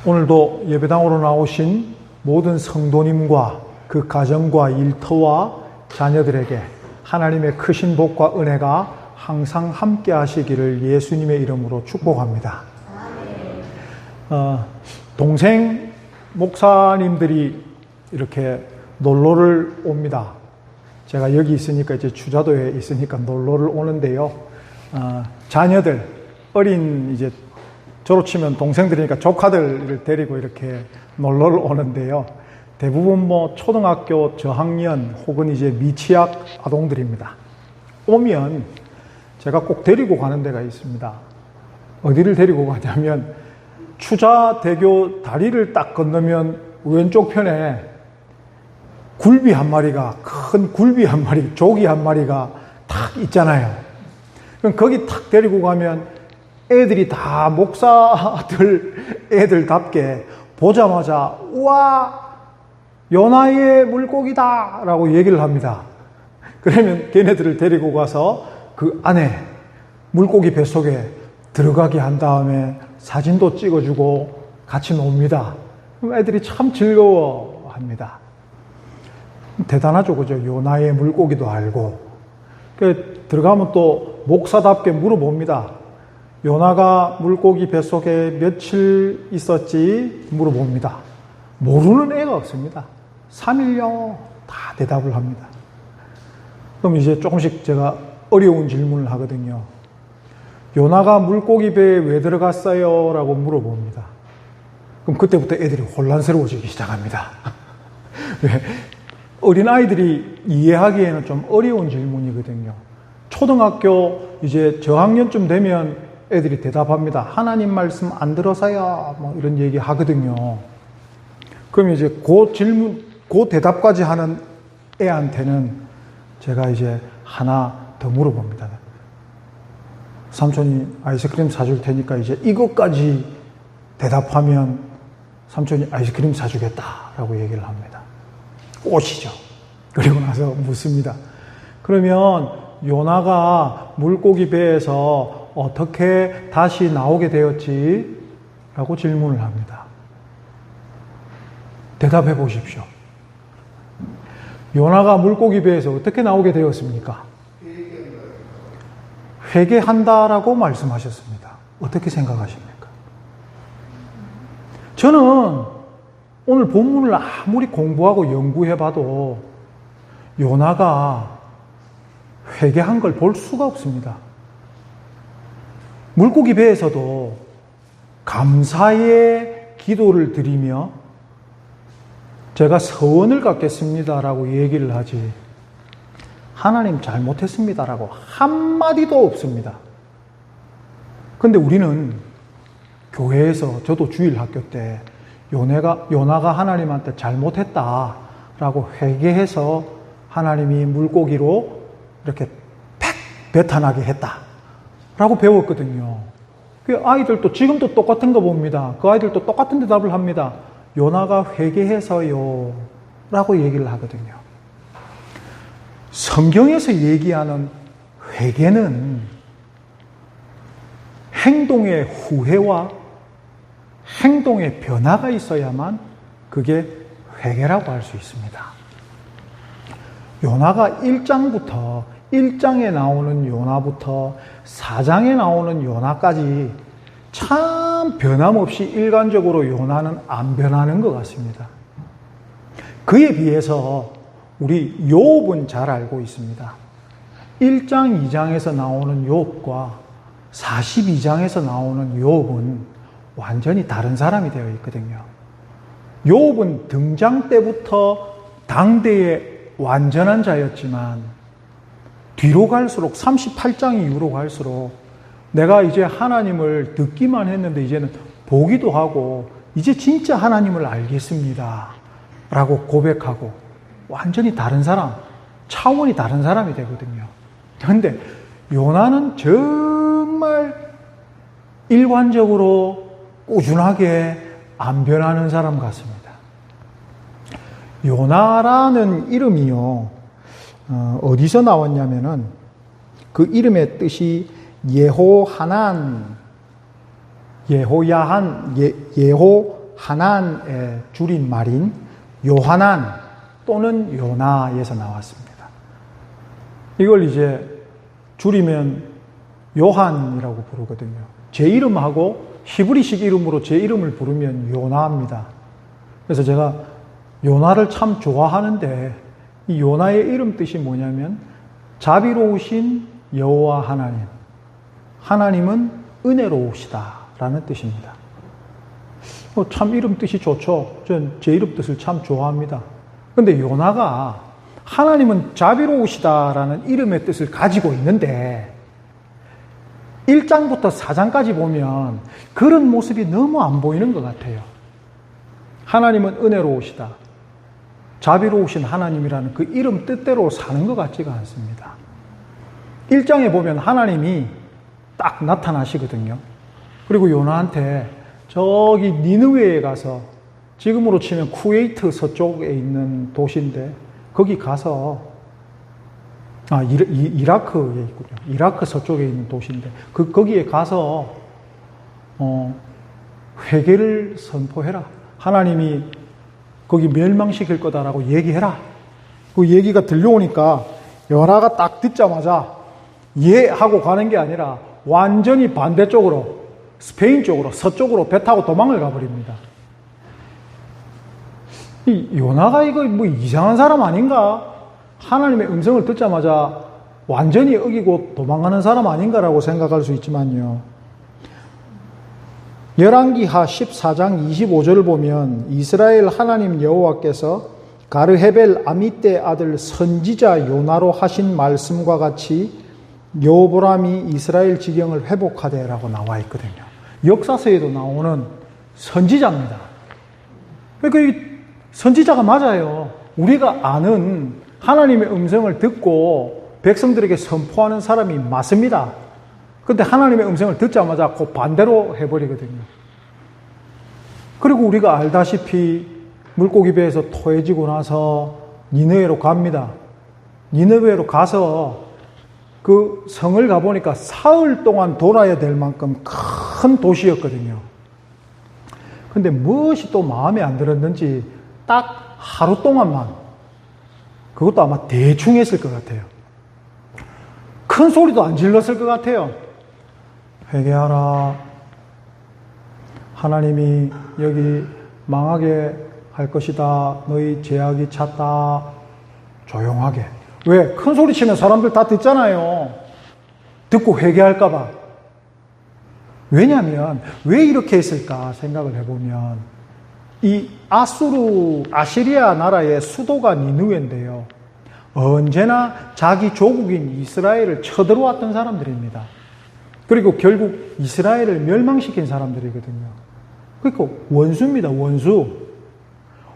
오늘도 예배당으로 나오신 모든 성도님과 그 가정과 일터와 자녀들에게 하나님의 크신 복과 은혜가 항상 함께 하시기를 예수님의 이름으로 축복합니다. 동생 목사님들이 이렇게 놀러를 옵니다. 제가 여기 있으니까 이제 주자도에 있으니까 놀러를 오는데요. 자녀들, 어린 이제 저로 치면 동생들이니까 조카들을 데리고 이렇게 놀러를 오는데요. 대부분 초등학교 저학년 혹은 이제 미취학 아동들입니다. 오면 제가 꼭 데리고 가는 데가 있습니다. 어디를 데리고 가냐면 추자대교 다리를 딱 건너면 왼쪽 편에 굴비 한 마리가, 큰 굴비 한 마리, 조기 한 마리가 탁 있잖아요. 그럼 거기 탁 데리고 가면 애들이 다 목사들 애들답게 보자마자 우와 요나의 물고기다 라고 얘기를 합니다. 그러면 걔네들을 데리고 가서 그 안에 물고기 뱃속에 들어가게 한 다음에 사진도 찍어주고 같이 놉니다. 그럼 애들이 참 즐거워합니다. 대단하죠, 그죠? 요나의 물고기도 알고. 들어가면 또 목사답게 물어봅니다. 요나가 물고기 뱃속에 며칠 있었지? 물어봅니다. 모르는 애가 없습니다. 3일요. 다 대답을 합니다. 그럼 이제 조금씩 제가 어려운 질문을 하거든요. 요나가 물고기 배에 왜 들어갔어요? 라고 물어봅니다. 그럼 그때부터 애들이 혼란스러워지기 시작합니다. 왜? 어린아이들이 이해하기에는 좀 어려운 질문이거든요. 초등학교 이제 저학년쯤 되면 애들이 대답합니다. 하나님 말씀 안 들어서요. 이런 얘기 하거든요. 그럼 이제 그 질문, 그 대답까지 하는 애한테는 제가 이제 하나 더 물어봅니다. 삼촌이 아이스크림 사줄 테니까 이제 이것까지 대답하면 삼촌이 아이스크림 사주겠다라고 얘기를 합니다. 오시죠. 그리고 나서 묻습니다. 그러면 요나가 물고기 배에서 어떻게 다시 나오게 되었지? 라고 질문을 합니다. 대답해 보십시오. 요나가 물고기 배에서 어떻게 나오게 되었습니까? 회개한다라고 말씀하셨습니다. 어떻게 생각하십니까? 저는 오늘 본문을 아무리 공부하고 연구해봐도 요나가 회개한 걸 볼 수가 없습니다. 물고기 배에서도 감사의 기도를 드리며 제가 서원을 갖겠습니다라고 얘기를 하지 하나님 잘못했습니다라고 한마디도 없습니다. 그런데 우리는 교회에서 저도 주일학교 때 요나가 하나님한테 잘못했다라고 회개해서 하나님이 물고기로 이렇게 팩 배탄하게 했다라고 배웠거든요. 그 아이들도 지금도 똑같은 거 봅니다. 그 아이들도 똑같은 대답을 합니다. 요나가 회개해서요 라고 얘기를 하거든요. 성경에서 얘기하는 회개는 행동의 후회와 행동의 변화가 있어야만 그게 회개라고 할 수 있습니다. 요나가 1장에 나오는 요나부터 4장에 나오는 요나까지 참 변함없이 일관적으로 요나는 안 변하는 것 같습니다. 그에 비해서 우리 욥은 잘 알고 있습니다. 1장, 2장에서 나오는 욥과 42장에서 나오는 욥은 완전히 다른 사람이 되어 있거든요. 욥은 등장 때부터 당대의 완전한 자였지만 뒤로 갈수록 38장 이후로 갈수록 내가 이제 하나님을 듣기만 했는데 이제는 보기도 하고 이제 진짜 하나님을 알겠습니다 라고 고백하고 완전히 다른 사람, 차원이 다른 사람이 되거든요. 그런데 요나는 정말 일관적으로 꾸준하게 안 변하는 사람 같습니다. 요나라는 이름이요, 어디서 나왔냐면은 그 이름의 뜻이 예호야한, 하난의 줄임말인 요하난 또는 요나에서 나왔습니다. 이걸 이제 줄이면 요한이라고 부르거든요. 제 이름하고 히브리식 이름으로 제 이름을 부르면 요나입니다. 그래서 제가 요나를 참 좋아하는데 이 요나의 이름 뜻이 뭐냐면 자비로우신 여호와 하나님, 하나님은 은혜로우시다 라는 뜻입니다. 참 이름 뜻이 좋죠. 전 제 이름 뜻을 참 좋아합니다. 근데 요나가 하나님은 자비로우시다라는 이름의 뜻을 가지고 있는데 1장부터 4장까지 보면 그런 모습이 너무 안 보이는 것 같아요. 하나님은 은혜로우시다, 자비로우신 하나님이라는 그 이름 뜻대로 사는 것 같지가 않습니다. 1장에 보면 하나님이 딱 나타나시거든요. 그리고 요나한테 저기 니느웨에 가서, 지금으로 치면 쿠웨이트 서쪽에 있는 도시인데 거기 가서, 이라크에 있군요. 이라크 서쪽에 있는 도시인데 거기에 가서 회개를 선포해라. 하나님이 거기 멸망시킬 거다라고 얘기해라. 그 얘기가 들려오니까 요나가 딱 듣자마자 예 하고 가는 게 아니라 완전히 반대쪽으로, 스페인 쪽으로, 서쪽으로 배 타고 도망을 가버립니다. 이 요나가 이거 뭐 이상한 사람 아닌가? 하나님의 음성을 듣자마자 완전히 어기고 도망가는 사람 아닌가라고 생각할 수 있지만요. 열왕기하 14장 25절을 보면 이스라엘 하나님 여호와께서 가르헤벨 아미떼 아들 선지자 요나로 하신 말씀과 같이 여호보람이 이스라엘 지경을 회복하되라고 나와 있거든요. 역사서에도 나오는 선지자입니다. 그러니까 이 선지자가 맞아요. 우리가 아는 하나님의 음성을 듣고 백성들에게 선포하는 사람이 맞습니다. 근데 하나님의 음성을 듣자마자 그 반대로 해버리거든요. 그리고 우리가 알다시피 물고기 배에서 토해지고 나서 니느웨로 갑니다. 니느웨로 가서 그 성을 가보니까 사흘 동안 돌아야 될 만큼 큰 도시였거든요. 근데 무엇이 또 마음에 안 들었는지 딱 하루 동안만, 그것도 아마 대충 했을 것 같아요. 큰 소리도 안 질렀을 것 같아요. 회개하라. 하나님이 여기 망하게 할 것이다. 너희 죄악이 찼다. 조용하게. 왜? 큰 소리 치면 사람들 다 듣잖아요. 듣고 회개할까봐. 왜냐하면 왜 이렇게 했을까 생각을 해보면 이 아시리아 나라의 수도가 니느웨인데요. 언제나 자기 조국인 이스라엘을 쳐들어왔던 사람들입니다. 그리고 결국 이스라엘을 멸망시킨 사람들이거든요. 그러니까 원수입니다.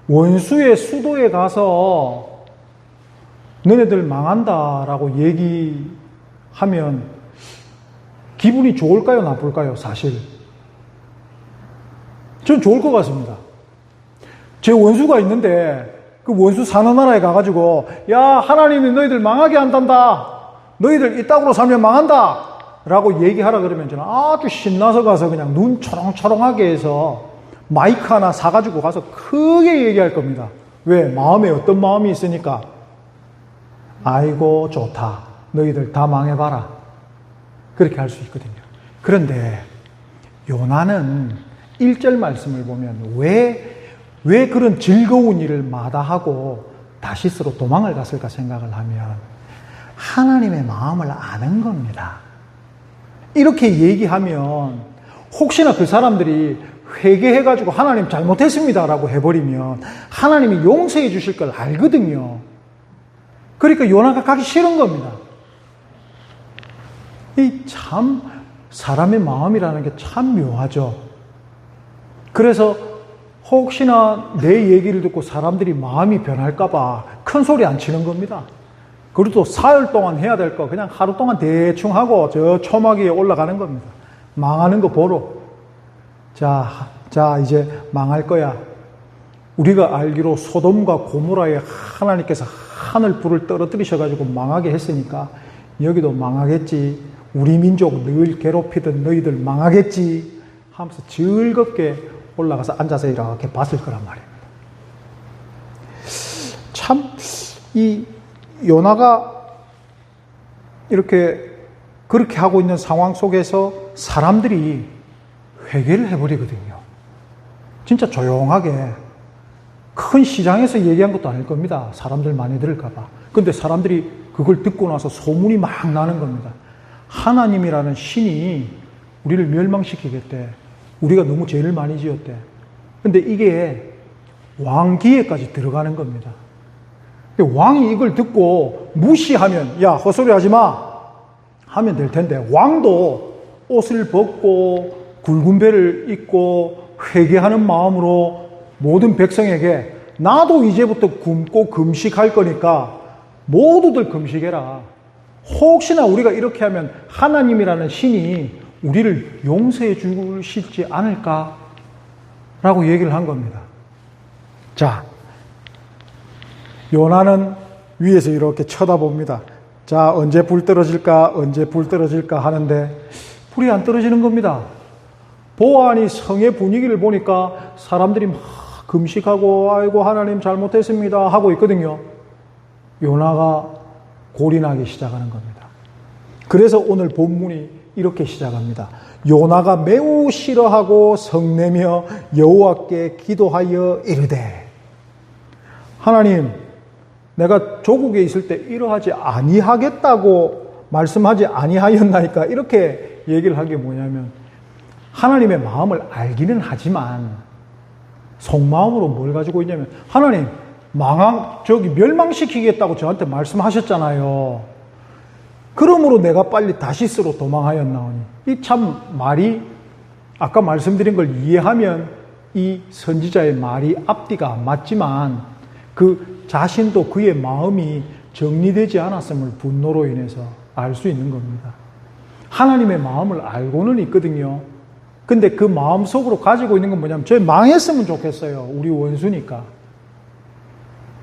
원수의 수도에 가서 너네들 망한다라고 얘기하면 기분이 좋을까요? 나쁠까요? 사실 전 좋을 것 같습니다. 제 원수가 있는데 그 원수 사는 나라에 가가지고 야, 하나님이 너희들 망하게 한단다. 너희들 이 땅으로 살면 망한다 라고 얘기하라 그러면 저는 아주 신나서 가서 그냥 눈 초롱초롱하게 해서 마이크 하나 사가지고 가서 크게 얘기할 겁니다. 왜? 마음에 어떤 마음이 있으니까 아이고 좋다. 너희들 다 망해봐라. 그렇게 할 수 있거든요. 그런데 요나는 1절 말씀을 보면 왜 그런 즐거운 일을 마다하고 다시스로 도망을 갔을까 생각을 하면 하나님의 마음을 아는 겁니다. 이렇게 얘기하면 혹시나 그 사람들이 회개해가지고 하나님 잘못했습니다라고 해버리면 하나님이 용서해 주실 걸 알거든요. 그러니까 요나가 가기 싫은 겁니다. 이 참 사람의 마음이라는 게 참 묘하죠. 그래서 혹시나 내 얘기를 듣고 사람들이 마음이 변할까봐 큰 소리 안 치는 겁니다. 그리고 또 사흘 동안 해야 될 거 그냥 하루 동안 대충 하고 저 초막 위에 올라가는 겁니다. 망하는 거 보러. 자 이제 망할 거야. 우리가 알기로 소돔과 고모라에 하나님께서 하늘 불을 떨어뜨리셔가지고 망하게 했으니까 여기도 망하겠지. 우리 민족 늘 괴롭히던 너희들 망하겠지 하면서 즐겁게 올라가서 앉아서 이렇게 봤을 거란 말입니다. 참, 이 요나가 이렇게 그렇게 하고 있는 상황 속에서 사람들이 회개를 해버리거든요. 진짜 조용하게 큰 시장에서 얘기한 것도 아닐 겁니다. 사람들 많이 들을까봐. 근데 사람들이 그걸 듣고 나서 소문이 막 나는 겁니다. 하나님이라는 신이 우리를 멸망시키겠대. 우리가 너무 죄를 많이 지었대. 근데 이게 왕 귀에까지 들어가는 겁니다. 왕이 이걸 듣고 무시하면, 야, 헛소리 하지 마! 하면 될 텐데, 왕도 옷을 벗고 굵은 배를 입고 회개하는 마음으로 모든 백성에게 나도 이제부터 굶고 금식할 거니까 모두들 금식해라. 혹시나 우리가 이렇게 하면 하나님이라는 신이 우리를 용서해 주실지 않을까? 라고 얘기를 한 겁니다. 자, 요나는 위에서 이렇게 쳐다봅니다. 자, 언제 불 떨어질까? 언제 불 떨어질까? 하는데 불이 안 떨어지는 겁니다. 보아하니 성의 분위기를 보니까 사람들이 막 금식하고 아이고 하나님 잘못했습니다 하고 있거든요. 요나가 골이 나기 시작하는 겁니다. 그래서 오늘 본문이 이렇게 시작합니다. 요나가 매우 싫어하고 성내며 여호와께 기도하여 이르되, 하나님, 내가 조국에 있을 때 이러하지 아니하겠다고 말씀하지 아니하였나이까? 이렇게 얘기를 하는 게 뭐냐면, 하나님의 마음을 알기는 하지만 속마음으로 뭘 가지고 있냐면, 하나님 멸망시키겠다고 저한테 말씀하셨잖아요. 그러므로 내가 빨리 다시스로 도망하였나오니. 이 참 말이 아까 말씀드린 걸 이해하면 이 선지자의 말이 앞뒤가 안 맞지만 그 자신도 그의 마음이 정리되지 않았음을 분노로 인해서 알 수 있는 겁니다. 하나님의 마음을 알고는 있거든요. 근데 그 마음 속으로 가지고 있는 건 뭐냐면, 저 망했으면 좋겠어요. 우리 원수니까.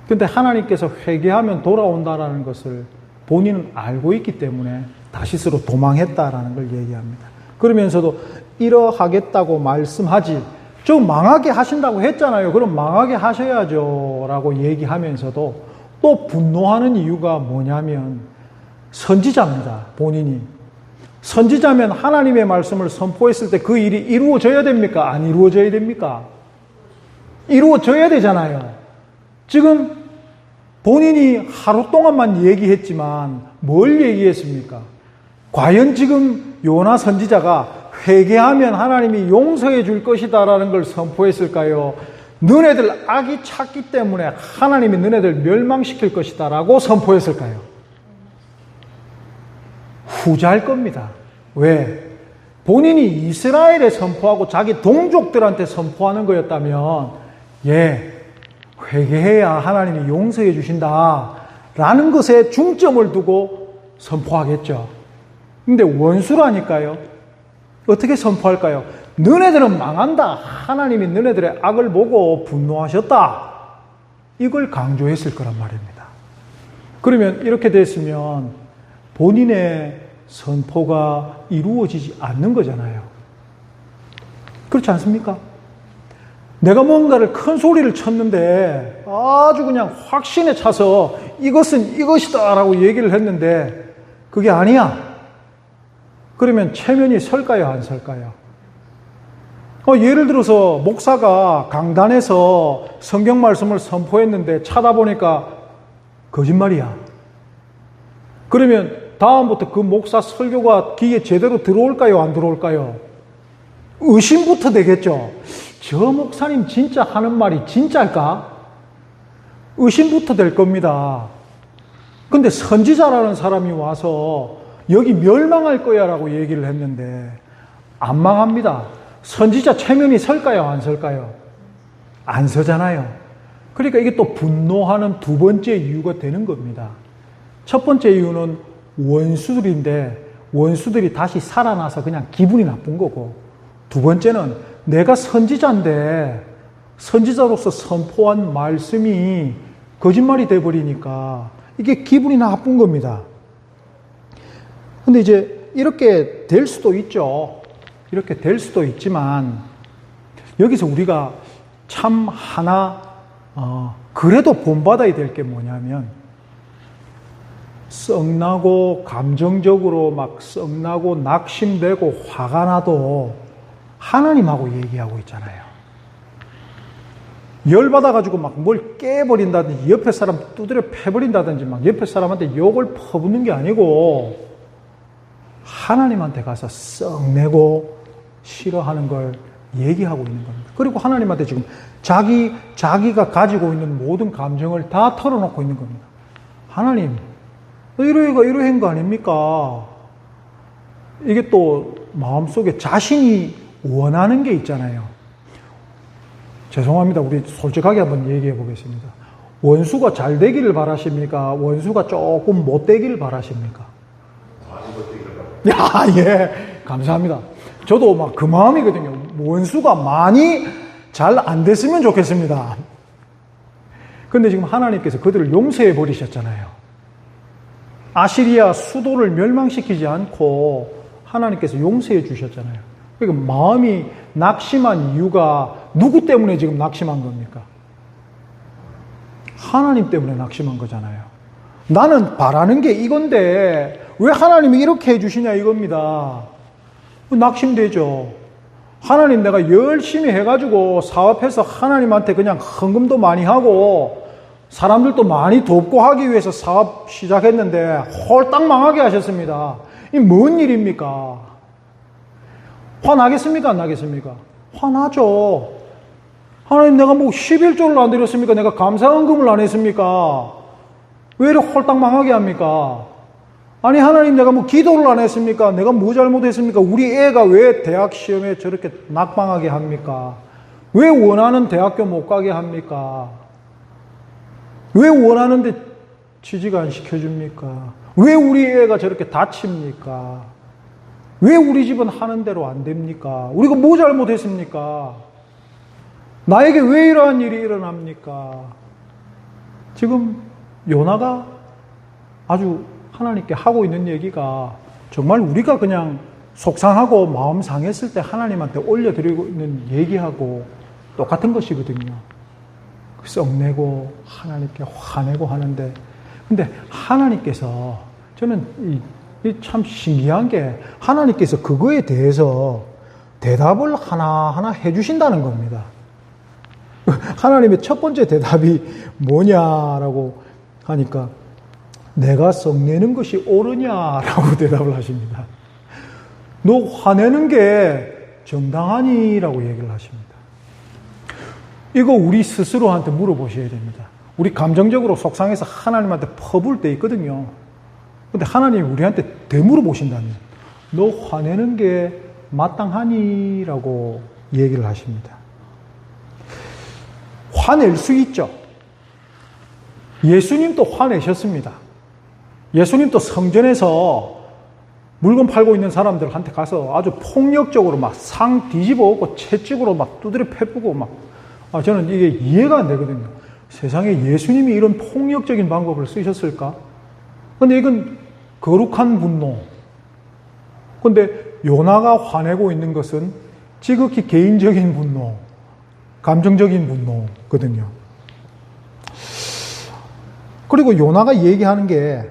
근데 하나님께서 회개하면 돌아온다라는 것을 본인은 알고 있기 때문에 다시스로 도망했다라는 걸 얘기합니다. 그러면서도 이러하겠다고 말씀하지, 저 망하게 하신다고 했잖아요. 그럼 망하게 하셔야죠 라고 얘기하면서도 또 분노하는 이유가 뭐냐면, 선지자입니다. 본인이. 선지자면 하나님의 말씀을 선포했을 때 그 일이 이루어져야 됩니까? 안 이루어져야 됩니까? 이루어져야 되잖아요. 지금 본인이 하루 동안만 얘기했지만 뭘 얘기했습니까? 과연 지금 요나 선지자가 회개하면 하나님이 용서해 줄 것이다라는 걸 선포했을까요? 너네들 악이 찼기 때문에 하나님이 너네들 멸망시킬 것이다라고 선포했을까요? 후자일 겁니다. 왜? 본인이 이스라엘에 선포하고 자기 동족들한테 선포하는 거였다면, 예, 회개해야 하나님이 용서해 주신다라는 것에 중점을 두고 선포하겠죠. 근데 원수라니까요. 어떻게 선포할까요? 너네들은 망한다. 하나님이 너네들의 악을 보고 분노하셨다. 이걸 강조했을 거란 말입니다. 그러면 이렇게 됐으면 본인의 선포가 이루어지지 않는 거잖아요. 그렇지 않습니까? 내가 뭔가를 큰 소리를 쳤는데 아주 그냥 확신에 차서 이것은 이것이다 라고 얘기를 했는데 그게 아니야. 그러면 체면이 설까요? 안 설까요? 예를 들어서 목사가 강단에서 성경 말씀을 선포했는데 찾아보니까 거짓말이야. 그러면 다음부터 그 목사 설교가 귀에 제대로 들어올까요? 안 들어올까요? 의심부터 되겠죠. 저 목사님 진짜 하는 말이 진짜일까? 의심부터 될 겁니다. 근데 선지자라는 사람이 와서 여기 멸망할 거야 라고 얘기를 했는데 안 망합니다. 선지자 체면이 설까요? 안 설까요? 안 서잖아요. 그러니까 이게 또 분노하는 두 번째 이유가 되는 겁니다. 첫 번째 이유는 원수들인데 원수들이 다시 살아나서 그냥 기분이 나쁜 거고, 두 번째는 내가 선지자인데 선지자로서 선포한 말씀이 거짓말이 돼버리니까 이게 기분이 나쁜 겁니다. 근데 이제 이렇게 될 수도 있죠. 이렇게 될 수도 있지만 여기서 우리가 참 하나 그래도 본받아야 될 게 뭐냐면, 썩나고 감정적으로 막 썩나고 낙심되고 화가 나도 하나님하고 얘기하고 있잖아요. 열받아가지고 막 뭘 깨버린다든지 옆에 사람 두드려 패버린다든지 막 옆에 사람한테 욕을 퍼붓는 게 아니고 하나님한테 가서 썩내고 싫어하는 걸 얘기하고 있는 겁니다. 그리고 하나님한테 지금 자기가 가지고 있는 모든 감정을 다 털어놓고 있는 겁니다. 하나님, 이러한 거 아닙니까? 이게 또 마음속에 자신이 원하는 게 있잖아요. 죄송합니다. 우리 솔직하게 한번 얘기해 보겠습니다. 원수가 잘 되기를 바라십니까? 원수가 조금 못 되기를 바라십니까? 야, 예. 감사합니다. 저도 막 그 마음이거든요. 원수가 많이 잘 안 됐으면 좋겠습니다. 근데 지금 하나님께서 그들을 용서해 버리셨잖아요. 아시리아 수도를 멸망시키지 않고 하나님께서 용서해 주셨잖아요. 그러니까 마음이 낙심한 이유가 누구 때문에 지금 낙심한 겁니까? 하나님 때문에 낙심한 거잖아요. 나는 바라는 게 이건데 왜 하나님이 이렇게 해주시냐 이겁니다. 낙심되죠. 하나님, 내가 열심히 해가지고 사업해서 하나님한테 그냥 헌금도 많이 하고 사람들도 많이 돕고 하기 위해서 사업 시작했는데 홀딱 망하게 하셨습니다. 이 뭔 일입니까? 화나겠습니까? 안 나겠습니까? 화나죠. 하나님, 내가 뭐 11조를 안 드렸습니까? 내가 감사헌금을 안 했습니까? 왜 이렇게 홀딱 망하게 합니까? 아니, 하나님, 내가 뭐 기도를 안 했습니까? 내가 뭐 잘못했습니까? 우리 애가 왜 대학 시험에 저렇게 낙방하게 합니까? 왜 원하는 대학교 못 가게 합니까? 왜 원하는데 취직 안 시켜줍니까? 왜 우리 애가 저렇게 다칩니까? 왜 우리 집은 하는 대로 안 됩니까? 우리가 뭐 잘못했습니까? 나에게 왜 이러한 일이 일어납니까? 지금 요나가 아주 하나님께 하고 있는 얘기가 정말 우리가 그냥 속상하고 마음 상했을 때 하나님한테 올려드리고 있는 얘기하고 똑같은 것이거든요. 썩내고 하나님께 화내고 하는데, 근데 하나님께서, 저는 참 신기한 게 하나님께서 그거에 대해서 대답을 하나하나 해주신다는 겁니다. 하나님의 첫 번째 대답이 뭐냐라고 하니까 내가 썩내는 것이 옳으냐라고 대답을 하십니다. 너 화내는 게 정당하니라고 얘기를 하십니다. 이거 우리 스스로한테 물어보셔야 됩니다. 우리 감정적으로 속상해서 하나님한테 퍼부을 때 있거든요. 근데 하나님이 우리한테 되물어보신다면 너 화내는 게 마땅하니라고 얘기를 하십니다. 화낼 수 있죠. 예수님도 화내셨습니다. 예수님도 성전에서 물건 팔고 있는 사람들한테 가서 아주 폭력적으로 막 상 뒤집어 엎고 채찍으로 막 두드려 패부고 막, 저는 이게 이해가 안 되거든요. 세상에 예수님이 이런 폭력적인 방법을 쓰셨을까? 근데 이건 거룩한 분노. 근데 요나가 화내고 있는 것은 지극히 개인적인 분노, 감정적인 분노거든요. 그리고 요나가 얘기하는 게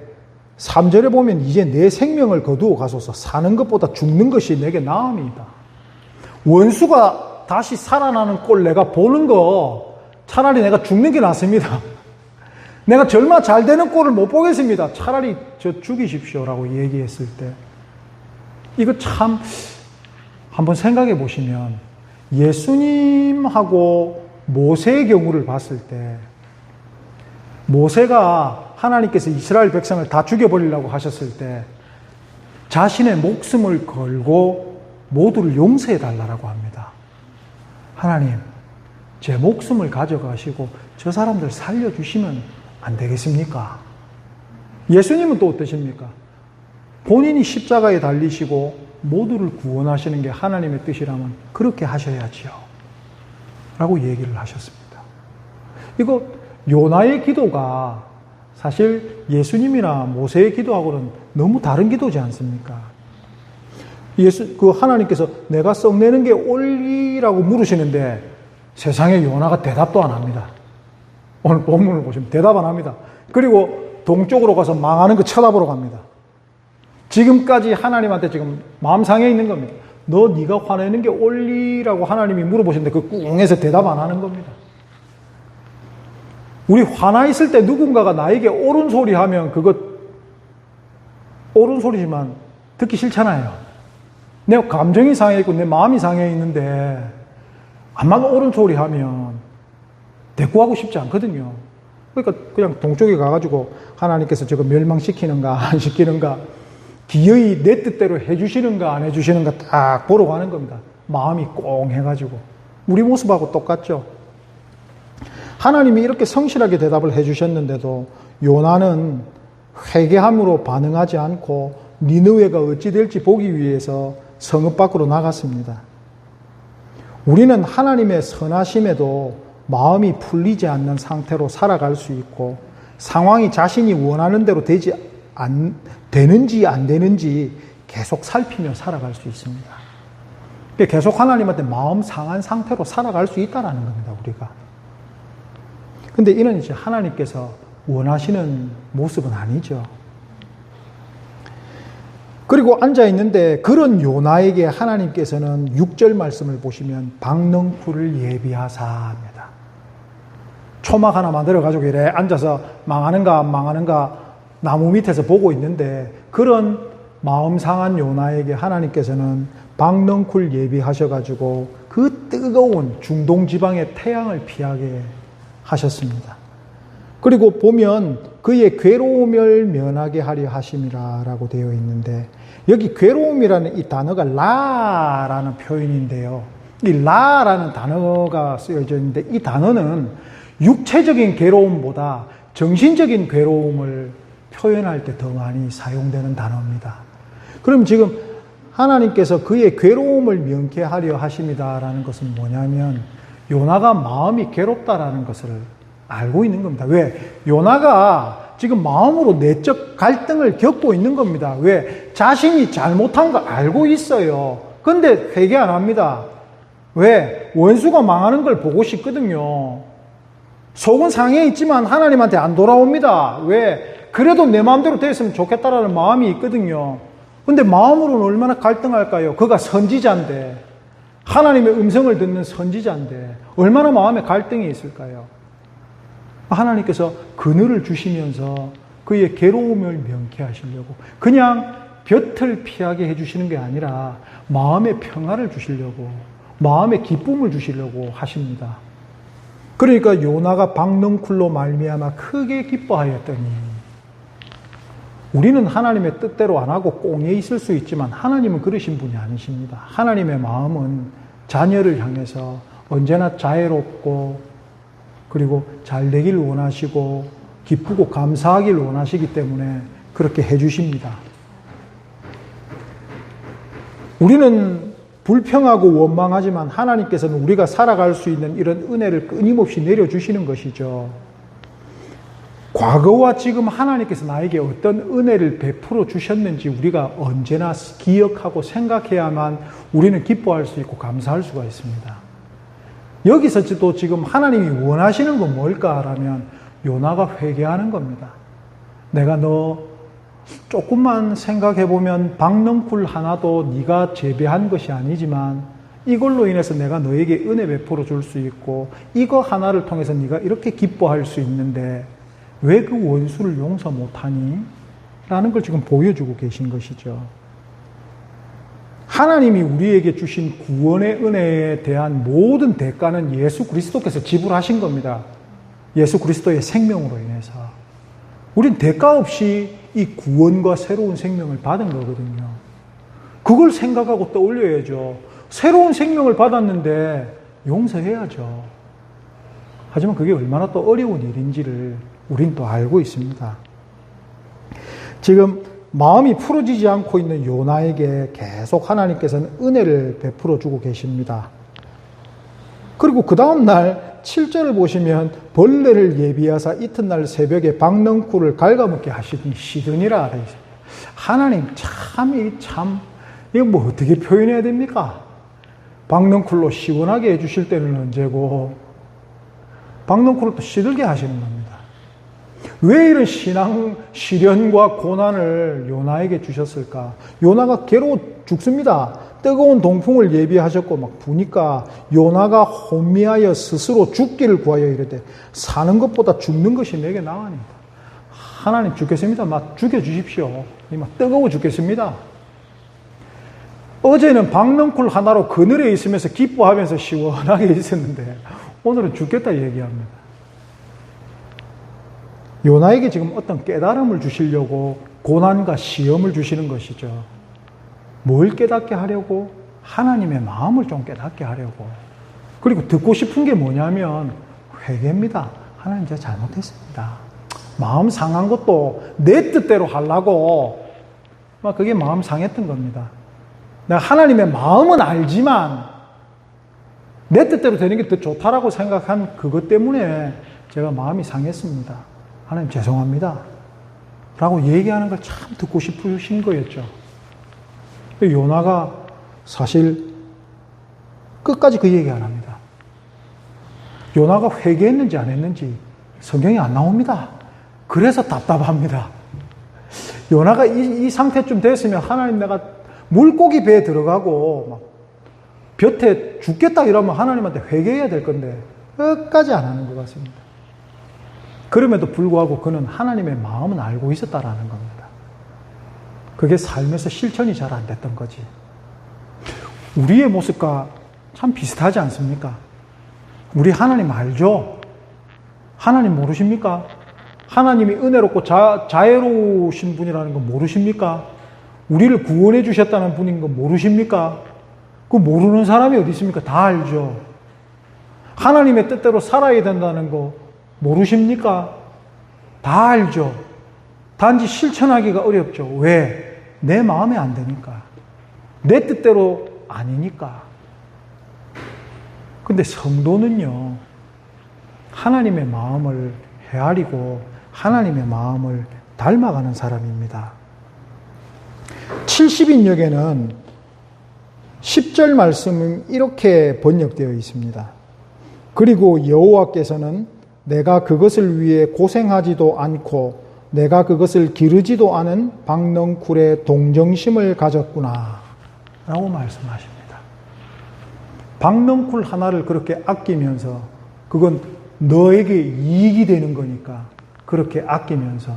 3절에 보면 이제 내 생명을 거두어 가소서, 사는 것보다 죽는 것이 내게 나음이다. 원수가 다시 살아나는 꼴 내가 보는 거 차라리 내가 죽는 게 낫습니다. 내가 절마 잘 되는 꼴을 못 보겠습니다. 차라리 저 죽이십시오라고 얘기했을 때, 이거 참 한번 생각해 보시면 예수님하고 모세의 경우를 봤을 때, 모세가 하나님께서 이스라엘 백성을 다 죽여버리려고 하셨을 때 자신의 목숨을 걸고 모두를 용서해 달라고 합니다. 하나님, 제 목숨을 가져가시고 저 사람들 살려주시면 안 되겠습니까? 예수님은 또 어떠십니까? 본인이 십자가에 달리시고 모두를 구원하시는 게 하나님의 뜻이라면 그렇게 하셔야지요 라고 얘기를 하셨습니다. 이거 요나의 기도가 사실 예수님이나 모세의 기도하고는 너무 다른 기도지 않습니까? 하나님께서 내가 썩내는 게 옳리라고 물으시는데 세상에 요나가 대답도 안 합니다. 오늘 본문을 보시면 대답 안 합니다. 그리고 동쪽으로 가서 망하는 거 쳐다보러 갑니다. 지금까지 하나님한테 지금 마음 상해 있는 겁니다. 네가 화내는 게 옳리라고 하나님이 물어보시는데 그 꿍해서 대답 안 하는 겁니다. 우리 화나 있을 때 누군가가 나에게 옳은 소리 하면 그것 옳은 소리지만 듣기 싫잖아요. 내 감정이 상해 있고 내 마음이 상해 있는데 암만 옳은 소리 하면 대꾸하고 싶지 않거든요. 그러니까 그냥 동쪽에 가가지고 하나님께서 저거 멸망시키는가 안 시키는가 기어이 내 뜻대로 해주시는가 안 해주시는가 딱 보러 가는 겁니다. 마음이 꽁 해가지고. 우리 모습하고 똑같죠. 하나님이 이렇게 성실하게 대답을 해주셨는데도 요나는 회개함으로 반응하지 않고 니느웨가 어찌 될지 보기 위해서 성읍 밖으로 나갔습니다. 우리는 하나님의 선하심에도 마음이 풀리지 않는 상태로 살아갈 수 있고 상황이 자신이 원하는 대로 되는지 안 되는지 계속 살피며 살아갈 수 있습니다. 계속 하나님한테 마음 상한 상태로 살아갈 수 있다는 겁니다, 우리가. 근데 이는 이제 하나님께서 원하시는 모습은 아니죠. 그리고 앉아있는데 그런 요나에게 하나님께서는 6절 말씀을 보시면 박넝쿨을 예비하사 합니다. 초막 하나 만들어가지고 이래 앉아서 망하는가 안 망하는가 나무 밑에서 보고 있는데 그런 마음 상한 요나에게 하나님께서는 박넝쿨 예비하셔가지고 그 뜨거운 중동 지방의 태양을 피하게 하셨습니다. 그리고 보면 그의 괴로움을 면하게 하려 하심이라 라고 되어 있는데 여기 괴로움이라는 이 단어가 라라는 표현인데요. 이 라라는 단어가 쓰여져 있는데 이 단어는 육체적인 괴로움보다 정신적인 괴로움을 표현할 때 더 많이 사용되는 단어입니다. 그럼 지금 하나님께서 그의 괴로움을 면케하려 하심이다라는 것은 뭐냐면 요나가 마음이 괴롭다라는 것을 알고 있는 겁니다. 왜? 요나가 지금 마음으로 내적 갈등을 겪고 있는 겁니다. 왜? 자신이 잘못한 거 알고 있어요. 근데 회개 안 합니다. 왜? 원수가 망하는 걸 보고 싶거든요. 속은 상해 있지만 하나님한테 안 돌아옵니다. 왜? 그래도 내 마음대로 됐으면 좋겠다라는 마음이 있거든요. 근데 마음으로는 얼마나 갈등할까요? 그가 선지자인데, 하나님의 음성을 듣는 선지자인데 얼마나 마음에 갈등이 있을까요? 하나님께서 그늘을 주시면서 그의 괴로움을 명쾌하시려고 그냥 볕을 피하게 해주시는 게 아니라 마음의 평화를 주시려고 마음의 기쁨을 주시려고 하십니다. 그러니까 요나가 박넝쿨로 말미암아 크게 기뻐하였더니 우리는 하나님의 뜻대로 안 하고 꽁에 있을 수 있지만 하나님은 그러신 분이 아니십니다. 하나님의 마음은 자녀를 향해서 언제나 자애롭고 그리고 잘 되길 원하시고 기쁘고 감사하길 원하시기 때문에 그렇게 해주십니다. 우리는 불평하고 원망하지만 하나님께서는 우리가 살아갈 수 있는 이런 은혜를 끊임없이 내려주시는 것이죠. 과거와 지금 하나님께서 나에게 어떤 은혜를 베풀어 주셨는지 우리가 언제나 기억하고 생각해야만 우리는 기뻐할 수 있고 감사할 수가 있습니다. 여기서도 지금 하나님이 원하시는 건 뭘까라면 요나가 회개하는 겁니다. 내가 너 조금만 생각해보면 박넝쿨 하나도 네가 재배한 것이 아니지만 이걸로 인해서 내가 너에게 은혜 베풀어 줄 수 있고 이거 하나를 통해서 네가 이렇게 기뻐할 수 있는데 왜 그 원수를 용서 못하니? 라는 걸 지금 보여주고 계신 것이죠. 하나님이 우리에게 주신 구원의 은혜에 대한 모든 대가는 예수 그리스도께서 지불하신 겁니다. 예수 그리스도의 생명으로 인해서. 우린 대가 없이 이 구원과 새로운 생명을 받은 거거든요. 그걸 생각하고 떠올려야죠. 새로운 생명을 받았는데 용서해야죠. 하지만 그게 얼마나 또 어려운 일인지를 우린 또 알고 있습니다. 지금 마음이 풀어지지 않고 있는 요나에게 계속 하나님께서는 은혜를 베풀어 주고 계십니다. 그리고 그 다음날 7절을 보시면 벌레를 예비하사 이튿날 새벽에 박넝쿨을 갉아먹게 하시더니 시드니라 하나님 참 이거 뭐 어떻게 표현해야 됩니까? 박넝쿨로 시원하게 해주실 때는 언제고, 박넝쿨을 또 시들게 하시는 겁니다. 왜 이런 신앙 시련과 고난을 요나에게 주셨을까? 요나가 괴로워 죽습니다. 뜨거운 동풍을 예비하셨고 막 부니까 요나가 혼미하여 스스로 죽기를 구하여 이르되 사는 것보다 죽는 것이 내게 나으니까. 하나님 죽겠습니다. 막 죽여주십시오. 막 뜨거워 죽겠습니다. 어제는 박넝쿨 하나로 그늘에 있으면서 기뻐하면서 시원하게 있었는데 오늘은 죽겠다 얘기합니다. 요나에게 지금 어떤 깨달음을 주시려고 고난과 시험을 주시는 것이죠. 뭘 깨닫게 하려고? 하나님의 마음을 좀 깨닫게 하려고. 그리고 듣고 싶은 게 뭐냐면 회개입니다. 하나님 제가 잘못했습니다. 마음 상한 것도 내 뜻대로 하려고 막 그게 마음 상했던 겁니다. 내가 하나님의 마음은 알지만 내 뜻대로 되는 게 더 좋다라고 생각한 그것 때문에 제가 마음이 상했습니다. 하나님 죄송합니다. 라고 얘기하는 걸 참 듣고 싶으신 거였죠. 요나가 사실 끝까지 그 얘기 안 합니다. 요나가 회개했는지 안 했는지 성경이 안 나옵니다. 그래서 답답합니다. 요나가 이 상태쯤 됐으면 하나님 내가 물고기 배에 들어가고 막 볕에 죽겠다 이러면 하나님한테 회개해야 될 건데 끝까지 안 하는 것 같습니다. 그럼에도 불구하고 그는 하나님의 마음은 알고 있었다라는 겁니다. 그게 삶에서 실천이 잘 안 됐던 거지. 우리의 모습과 참 비슷하지 않습니까? 우리 하나님 알죠? 하나님 모르십니까? 하나님이 은혜롭고 자애로우신 분이라는 거 모르십니까? 우리를 구원해 주셨다는 분인 거 모르십니까? 그 모르는 사람이 어디 있습니까? 다 알죠. 하나님의 뜻대로 살아야 된다는 거 모르십니까? 다 알죠. 단지 실천하기가 어렵죠. 왜? 내 마음에 안 되니까. 내 뜻대로 아니니까. 근데 성도는요, 하나님의 마음을 헤아리고 하나님의 마음을 닮아가는 사람입니다. 70인역에는 10절 말씀은 이렇게 번역되어 있습니다. 그리고 여호와께서는 내가 그것을 위해 고생하지도 않고 내가 그것을 기르지도 않은 박넝쿨의 동정심을 가졌구나 라고 말씀하십니다. 박넝쿨 하나를 그렇게 아끼면서 그건 너에게 이익이 되는 거니까 그렇게 아끼면서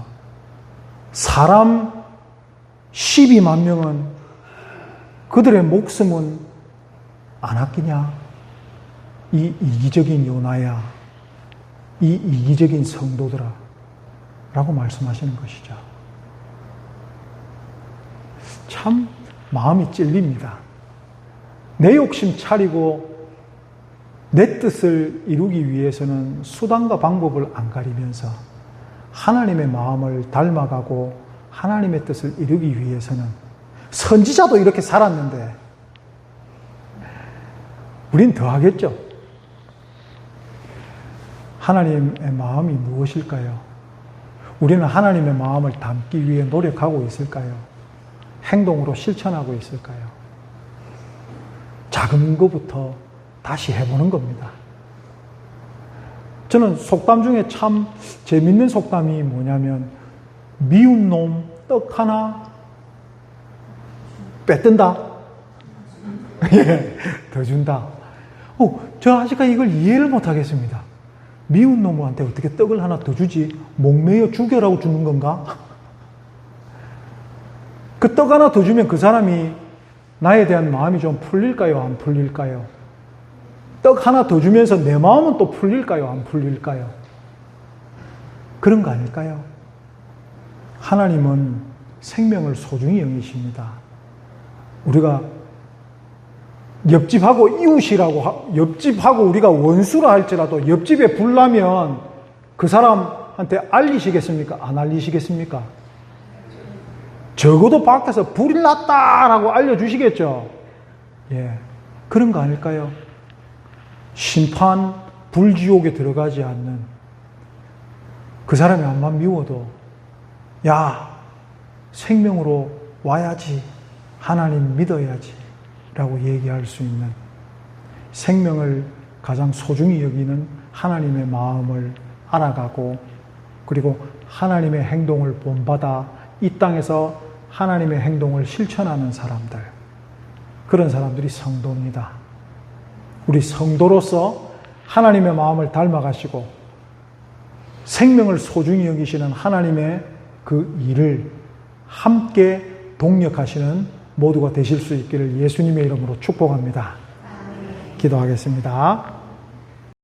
사람 12만 명은 그들의 목숨은 안 아끼냐? 이 이기적인 요나야, 이 이기적인 성도들아 라고 말씀하시는 것이죠. 참 마음이 찔립니다. 내 욕심 차리고 내 뜻을 이루기 위해서는 수단과 방법을 안 가리면서 하나님의 마음을 닮아가고 하나님의 뜻을 이루기 위해서는 선지자도 이렇게 살았는데 우린 더 하겠죠. 하나님의 마음이 무엇일까요? 우리는 하나님의 마음을 담기 위해 노력하고 있을까요? 행동으로 실천하고 있을까요? 작은 것부터 다시 해보는 겁니다. 저는 속담 중에 참 재밌는 속담이 뭐냐면 미운 놈 떡 하나 빼뜬다. 예, 더 준다. 저 아직까지 이걸 이해를 못 하겠습니다. 미운 놈한테 어떻게 떡을 하나 더 주지? 목매여 죽여라고 주는 건가? 그 떡 하나 더 주면 그 사람이 나에 대한 마음이 좀 풀릴까요? 안 풀릴까요? 떡 하나 더 주면서 내 마음은 또 풀릴까요? 안 풀릴까요? 그런 거 아닐까요? 하나님은 생명을 소중히 여기십니다. 우리가 옆집하고 이웃이라고, 옆집하고 우리가 원수라 할지라도 옆집에 불 나면 그 사람한테 알리시겠습니까? 안 알리시겠습니까? 적어도 밖에서 불이 났다라고 알려주시겠죠? 예. 그런 거 아닐까요? 심판, 불지옥에 들어가지 않는 그 사람이 암만 미워도 야, 생명으로 와야지 하나님 믿어야지 라고 얘기할 수 있는, 생명을 가장 소중히 여기는 하나님의 마음을 알아가고, 그리고 하나님의 행동을 본받아 이 땅에서 하나님의 행동을 실천하는 사람들, 그런 사람들이 성도입니다. 우리 성도로서 하나님의 마음을 닮아가시고 생명을 소중히 여기시는 하나님의 그 일을 함께 동력하시는 모두가 되실 수 있기를 예수님의 이름으로 축복합니다. 기도하겠습니다.